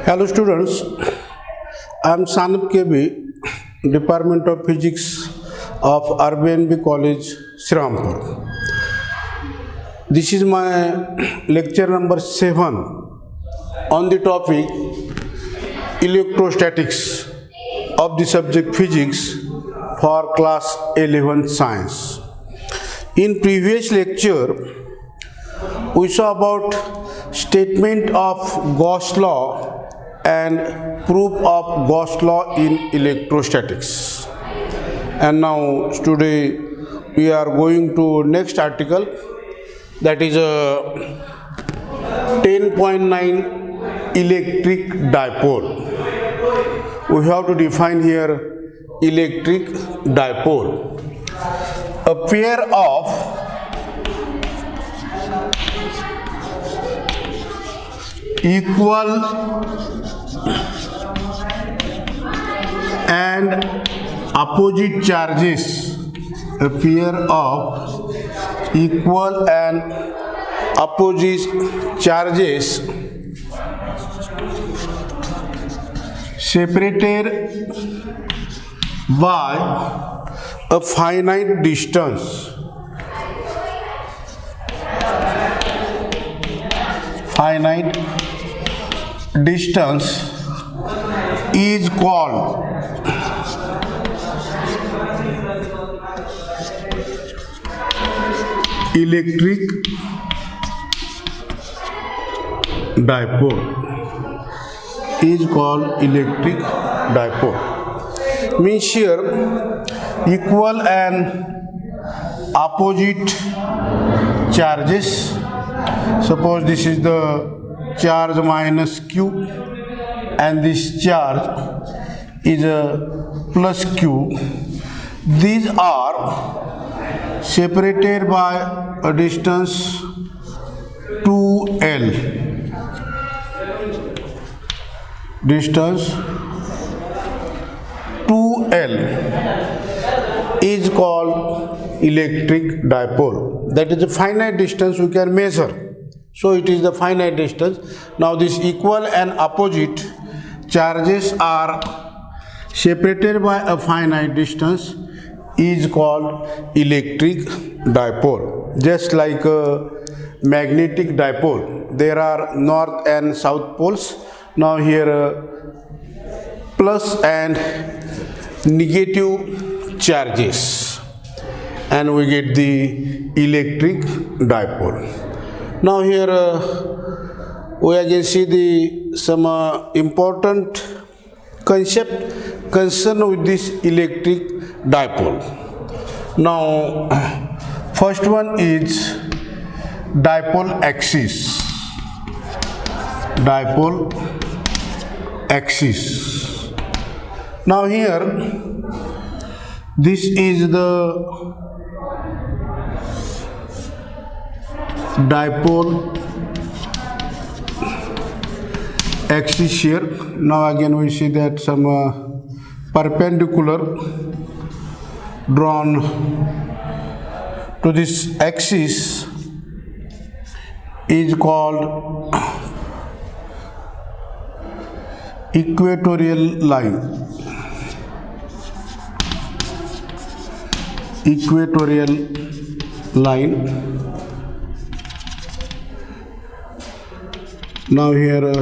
Hello students, I am Sanap KB, Department of Physics of RBNB College, Srirampur. This is my lecture number 7 on the topic electrostatics of the subject physics for class 11 science. In previous lecture, we saw about statement of Gauss law and proof of Gauss law in electrostatics. And now today we are going to next article, that is 10.9 electric dipole. We have to define here electric dipole. A pair of equal and opposite charges, a pair of equal and opposite charges separated by a finite distance. Finite distance is called electric dipole. Means here equal and opposite charges. Suppose this is the charge minus q and this charge is a plus q. These are separated by a distance 2L. Distance 2L is called electric dipole. That is a finite distance we can measure. So it is the finite distance. Now this equal and opposite charges are separated by a finite distance is called electric dipole. Just like a magnetic dipole, there are north and south poles. Now here plus and negative charges, and we get the electric dipole. Now here we again see some important concept concerned with this electric dipole. Now first one is dipole axis. Dipole axis. Now here this is the dipole axis here. Now again we see that some perpendicular drawn to this axis is called equatorial line. Equatorial line. Now here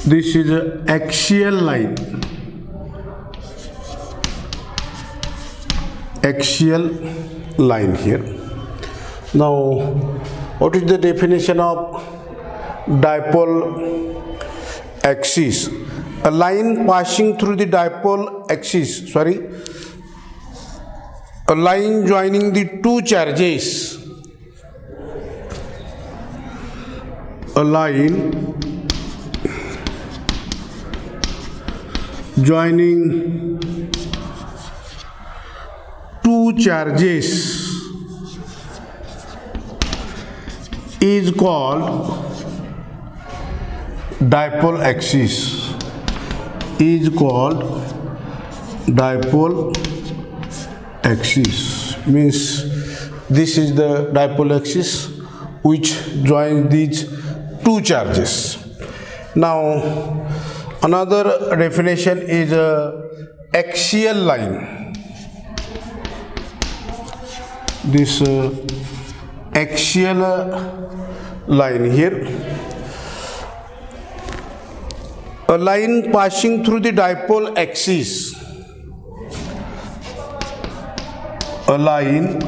this is an axial line. Axial line here. Now what is the definition of dipole axis? A line passing through the dipole axis, a line joining the two charges. A line joining two charges is called dipole axis. Dipole axis means this is the dipole axis which joins these two charges. Now another definition is a axial line. This axial line here, a line passing through the dipole axis, a line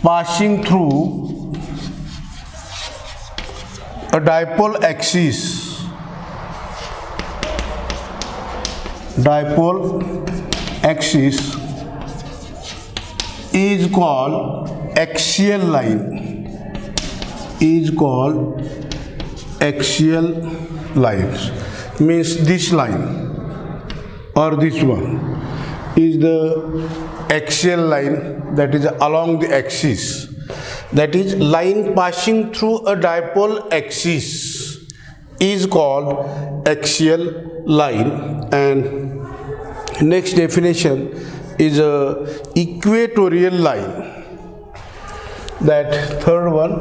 passing through a dipole axis, is called axial line, axial lines. Means this line or this one is the axial line, that is along the axis, that is line passing through a dipole axis is called axial line. And next definition is a equatorial line, that third one,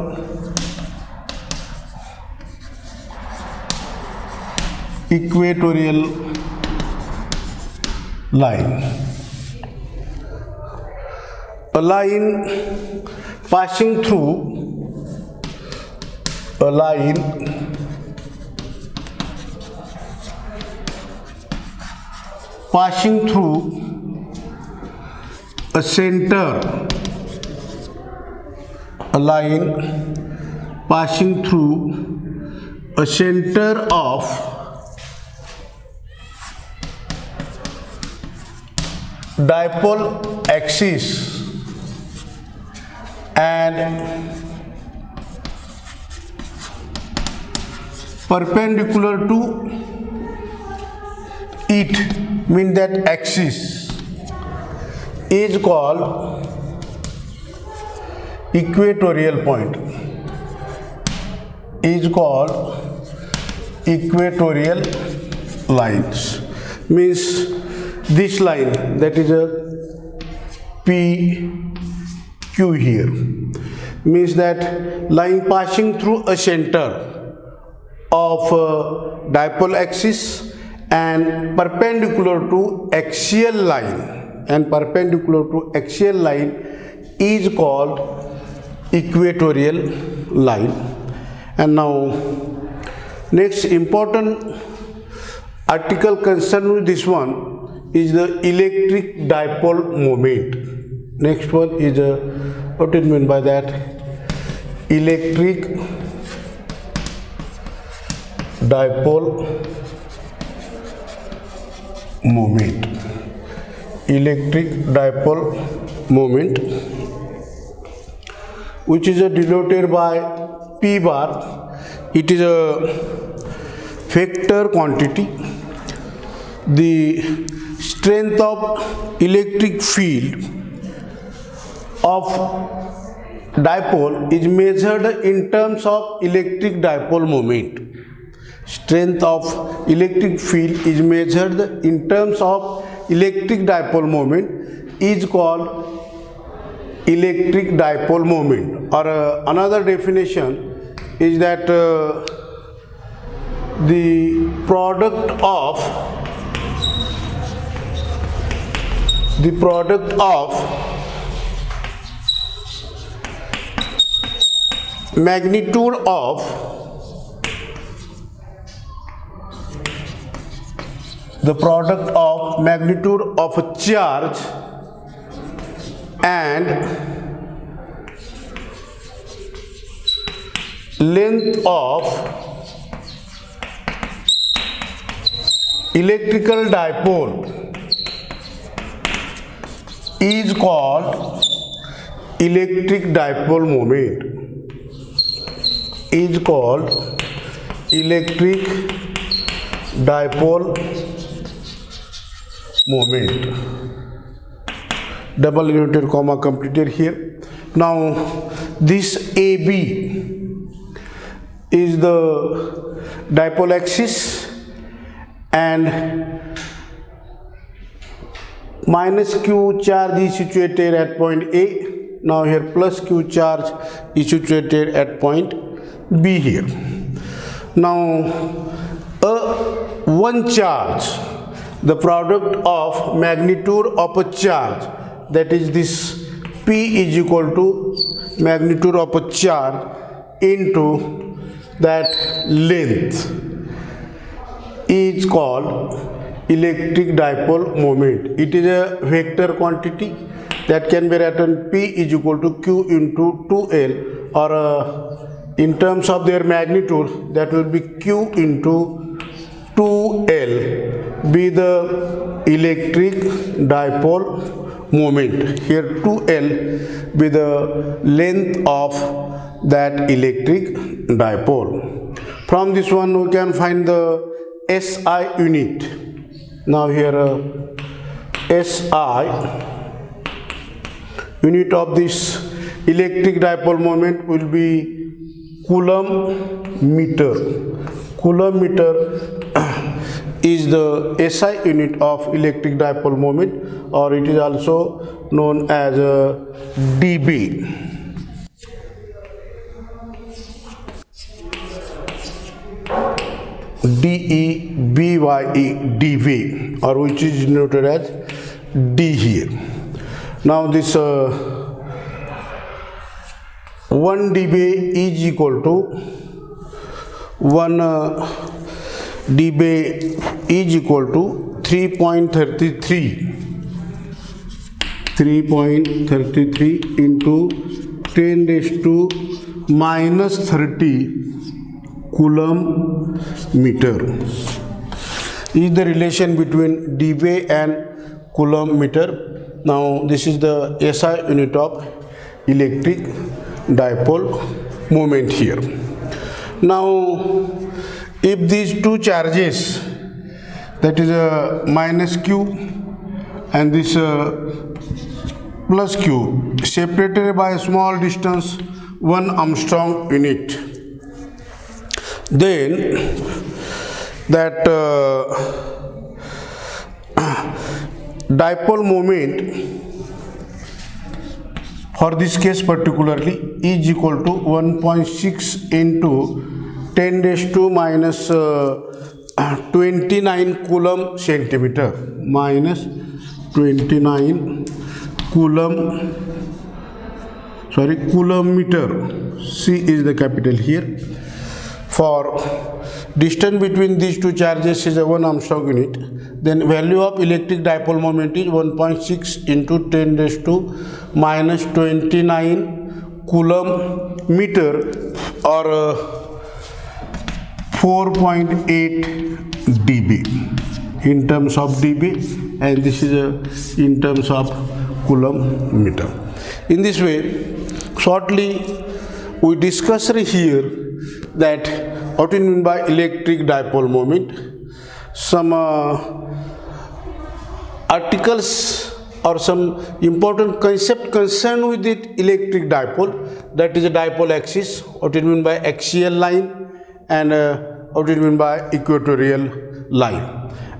equatorial line, a line passing through a center, a line passing through a center of dipole axis and perpendicular to it, mean that axis, is called equatorial point, is called equatorial lines. Means this line, that is a PQ here, means that line passing through a center of dipole axis and perpendicular to axial line, is called equatorial line. And now next important article concerned with this one is the electric dipole moment. Next one is what is meant by that? Electric dipole moment. Electric dipole moment, which is denoted by P bar. It is a vector quantity. The strength of electric field of dipole is measured in terms of electric dipole moment. Strength of electric field is measured in terms of electric dipole moment, is called electric dipole moment. Or another definition is that the product of magnitude of a charge and length of electrical dipole is called electric dipole moment, is called electric dipole moment. Double unit comma completed here. Now this AB is the dipole axis and minus Q charge is situated at point A Now here plus Q charge is situated at point B here. Now one charge, the product of magnitude of a charge, that is this P is equal to magnitude of a charge into that length, is called electric dipole moment. It is a vector quantity that can be written P is equal to Q into 2L, or in terms of their magnitude, that will be Q into 2L be the electric dipole moment. Here 2L be the length of that electric dipole. From this one we can find the SI unit. Now here SI unit of this electric dipole moment will be coulomb meter. Coulomb meter is the SI unit of electric dipole moment, or it is also known as dB. D-E-B-Y-E, dV, or which is denoted as D here. Now this 1 dB is equal to 1 dB is equal to 3.33 into 10 raised to minus 30 coulomb meter is the relation between dB and coulomb meter. Now this is the SI unit of electric dipole moment here. Now if these two charges, that is minus Q and this plus Q, separated by a small distance 1 Armstrong unit, then that dipole moment for this case particularly is equal to 1.6 into 10 raised to minus 29 coulomb centimeter, minus 29 coulomb meter. C is the capital here. For distance between these two charges is a 1 Armstrong unit, then value of electric dipole moment is 1.6 into 10 raised to minus 29 coulomb meter, or 4.8 dB in terms of dB, and this is in terms of coulomb meter. In this way, shortly we discussed here that what we mean by electric dipole moment, some articles or some important concept concerned with the electric dipole, that is a dipole axis, what we mean by axial line, and what we mean by equatorial line.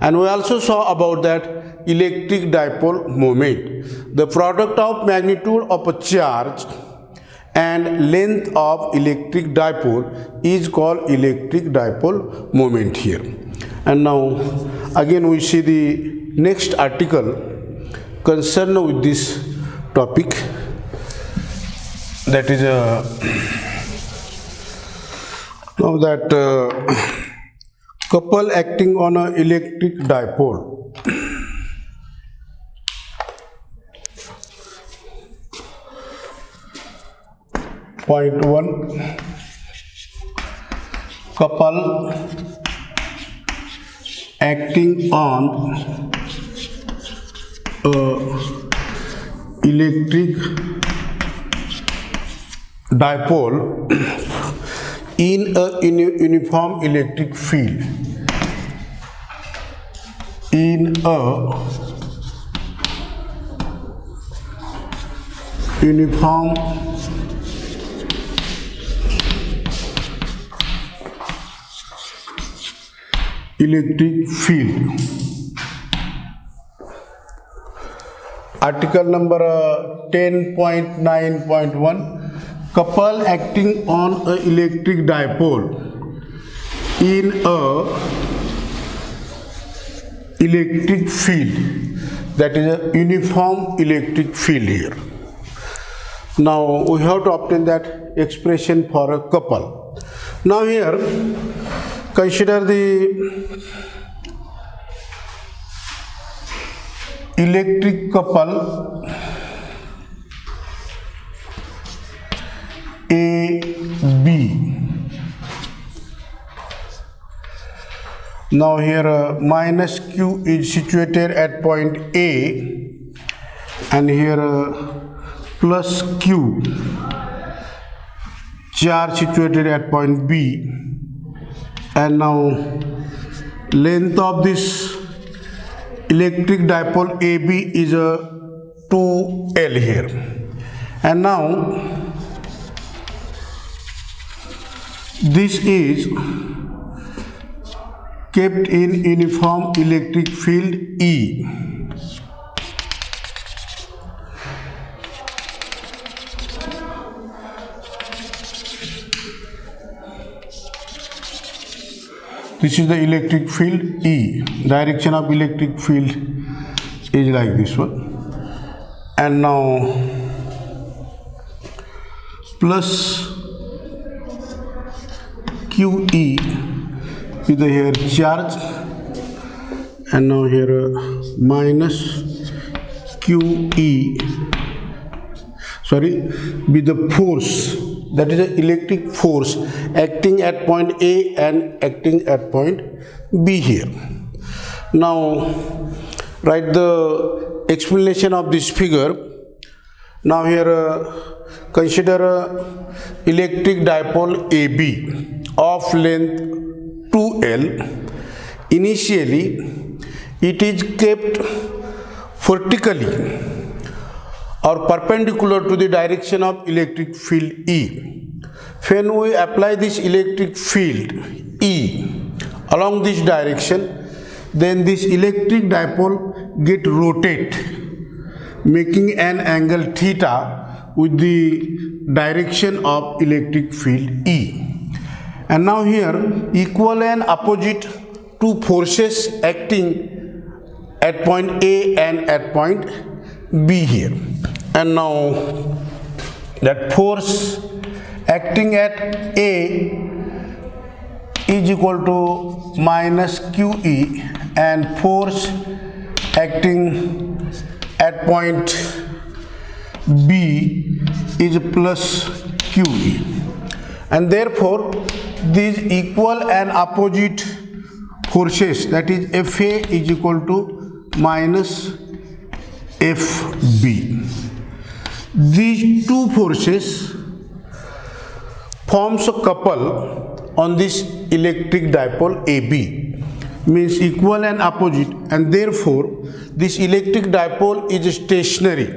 And we also saw about that electric dipole moment, the product of magnitude of a charge and length of electric dipole is called electric dipole moment here. And now again we see the next article concerned with this topic, that is now that couple acting on an electric dipole. Point 1, couple acting on electric dipole in a uniform electric field. In a uniform electric field, article number 10.9.1, couple acting on an electric dipole in a electric field, that is a uniform electric field here. Now we have to obtain that expression for a couple. Now here consider the electric couple AB. Now here minus Q is situated at point A, and here plus Q charge situated at point B, and now length of this electric dipole AB is a 2L here. And now this is kept in uniform electric field E. This is the electric field E. Direction of electric field is like this one. And now plus QE with the here charge, and now here minus QE, with the force, that is the electric force acting at point A and acting at point B here. Now write the explanation of this figure. Now here consider electric dipole AB of length 2L. Initially it is kept vertically or perpendicular to the direction of electric field E. When we apply this electric field E along this direction, then this electric dipole get rotate, making an angle theta with the direction of electric field E. And now here equal and opposite two forces acting at point A and at point B here. And now that force acting at A is equal to minus QE, and force acting at point B is plus QE. And therefore these equal and opposite forces, that is FA is equal to minus FB. These two forces forms a couple on this electric dipole AB, means equal and opposite, and therefore this electric dipole is stationary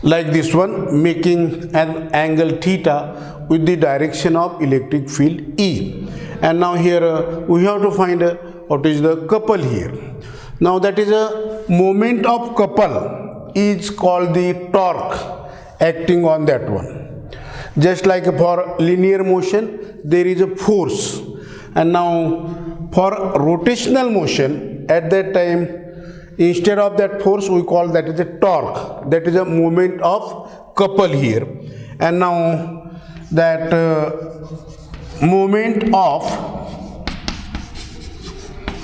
like this one, making an angle theta with the direction of electric field E. And now here we have to find what is the couple here. Now that is a moment of couple is called the torque acting on that one. Just like for linear motion there is a force, and now for rotational motion at that time, instead of that force we call that is a torque, that is a moment of couple here. And now that moment of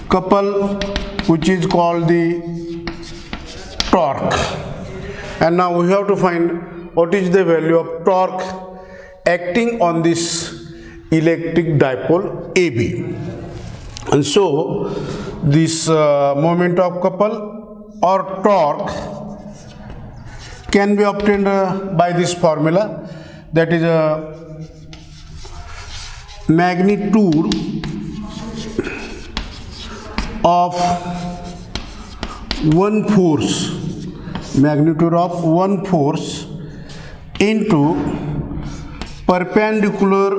couple, which is called the torque. And now we have to find what is the value of torque acting on this electric dipole AB. And so this moment of couple or torque can be obtained by this formula, that is a magnitude of one force, into perpendicular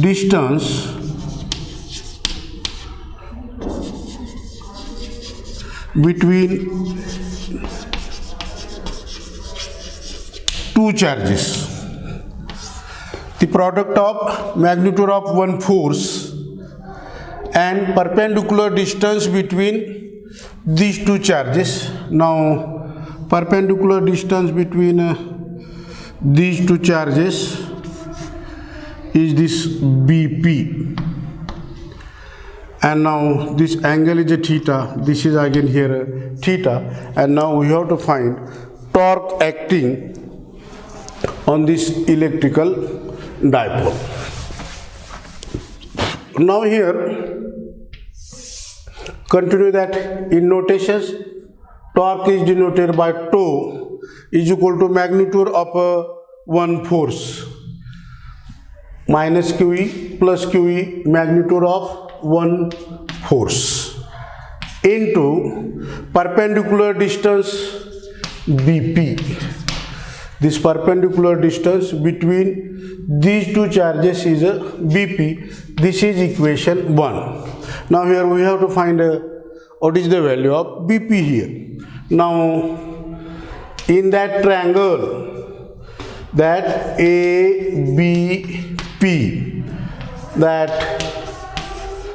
distance between two charges. The product of magnitude of one force and perpendicular distance between these two charges. Now perpendicular distance between these two charges is this BP, and now this angle is a theta, this is again here a theta, and now we have to find torque acting on this electrical dipole. Now here continue that in notations. Torque is denoted by tau is equal to magnitude of one force minus QE plus QE, magnitude of one force, into perpendicular distance BP. This perpendicular distance between these two charges is a BP. This is equation 1. Now here we have to find what is the value of BP here. Now in that triangle, that ABP, that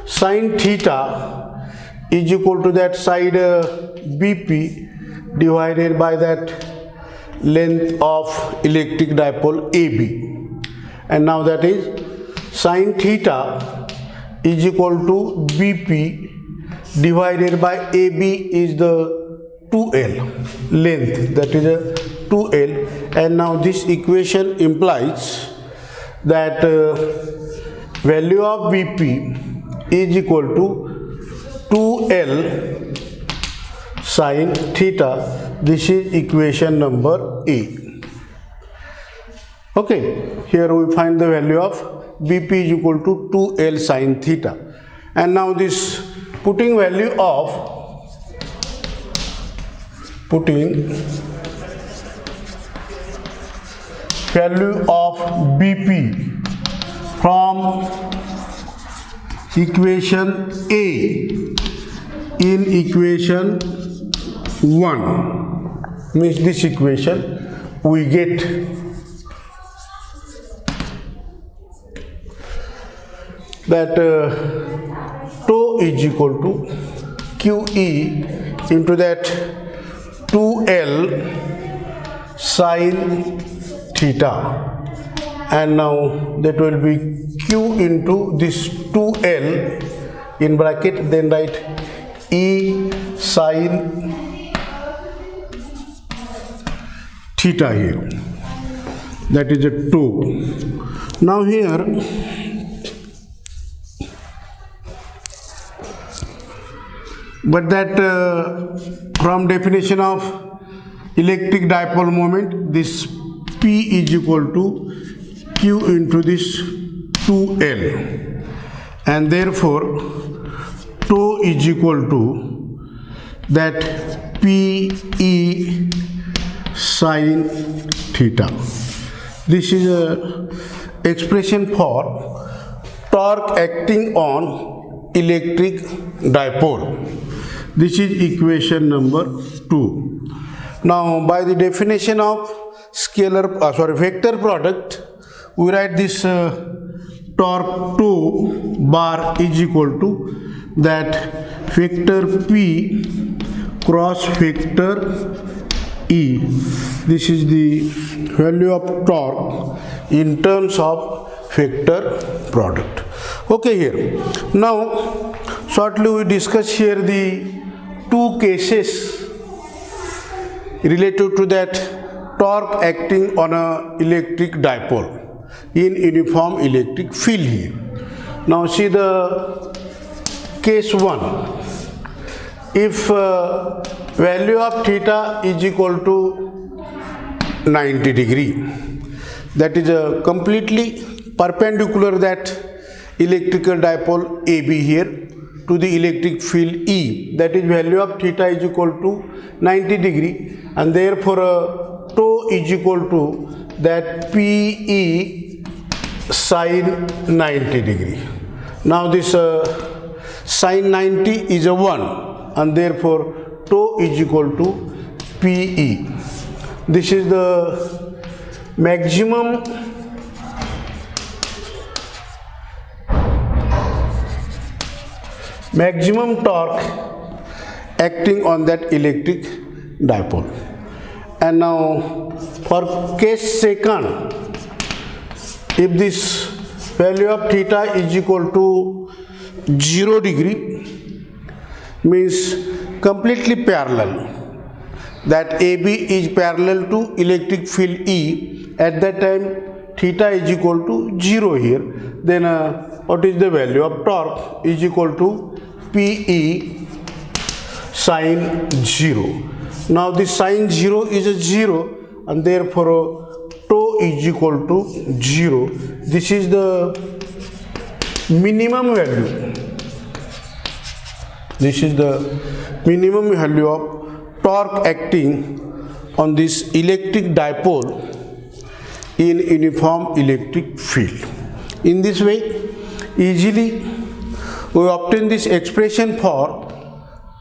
sin theta is equal to that side BP divided by that length of electric dipole AB, and now that is sin theta is equal to BP divided by AB is the 2L length, that is a 2L, and now this equation implies that value of BP is equal to 2L sin theta. This is equation number A. Okay, here we find the value of BP is equal to 2L sin theta, and now this putting value of BP from equation A in equation 1 means this equation we get that tau is equal to QE into that 2L sin theta, and now that will be Q into this 2L in bracket, then write E sin theta here, that is a 2. Now here but that from definition of electric dipole moment, this P is equal to Q into this 2L, and therefore tau is equal to that PE sin theta. This is a expression for torque acting on electric dipole. This is equation number 2. Now by the definition of vector product, we write this torque 2 bar is equal to that vector P cross vector E. This is the value of torque in terms of vector product. Okay, here now shortly we discuss here the two cases related to that torque acting on a electric dipole in uniform electric field here. Now see the case 1. If value of theta is equal to 90 degree, that is a completely perpendicular that electrical dipole AB here to the electric field E, that is value of theta is equal to 90 degree, and therefore tau is equal to that PE sin 90 degree. Now this sin 90 is a 1, and therefore tau is equal to PE. This is the maximum torque acting on that electric dipole. And now for case second, if this value of theta is equal to 0 degree, means completely parallel, that AB is parallel to electric field E, at that time theta is equal to 0 here, then what is the value of torque is equal to PE sine 0. Now this sine 0 is a 0, and therefore tau is equal to 0. This is the minimum value. This is the minimum value of torque acting on this electric dipole in uniform electric field. In this way, easily we obtain this expression for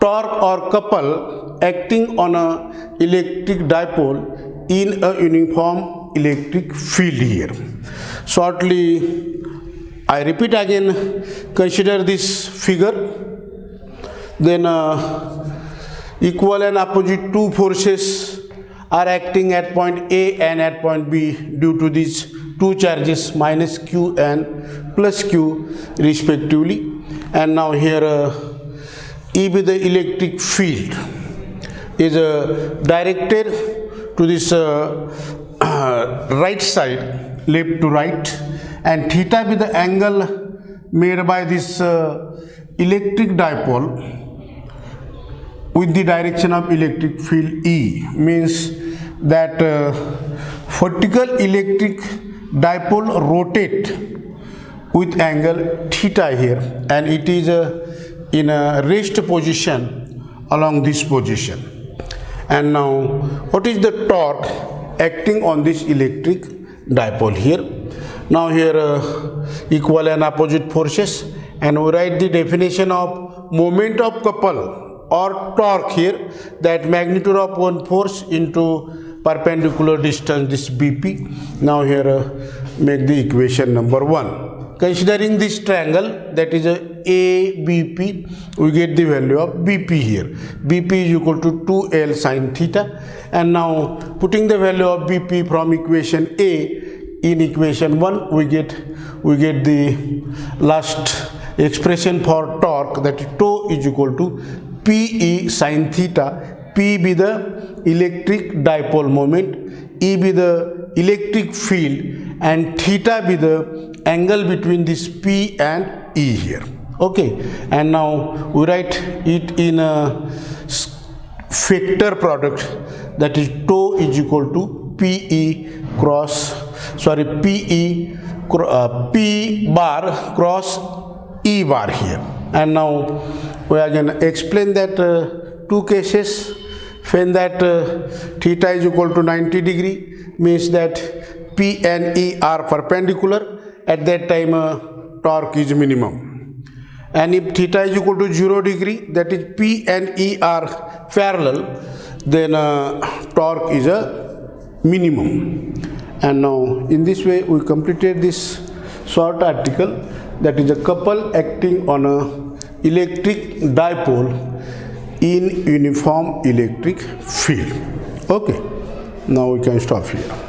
torque or couple acting on a electric dipole in a uniform electric field here. Shortly, I repeat again, consider this figure. Then equal and opposite two forces are acting at point A and at point B due to these two charges minus Q and plus Q respectively. And now here E with the electric field is directed to this right side, left to right, and theta with the angle made by this electric dipole with the direction of electric field E, means that vertical electric dipole rotate with angle theta here, and it is in a rest position along this position. And now what is the torque acting on this electric dipole here? Now here equal and opposite forces, and we write the definition of moment of couple or torque here, that magnitude of one force into perpendicular distance, this BP. Now here make the equation number 1. Considering this triangle, that is a ABP, we get the value of BP here. BP is equal to 2L sin theta. And now putting the value of BP from equation A in equation 1, we get the last expression for torque, that is tau is equal to PE sin theta. P be the electric dipole moment, E be the electric field, and theta be the angle between this P and E here. Okay, and now we write it in a vector product, that is tau is equal to P bar cross E bar here. And now we are going to explain that two cases. When that theta is equal to 90 degree, means that P and E are perpendicular, at that time torque is minimum. And if theta is equal to 0 degree, that is P and E are parallel, then torque is a minimum. And now in this way we completed this short article, that is a couple acting on a electric dipole in uniform electric field. Okay, now we can stop here.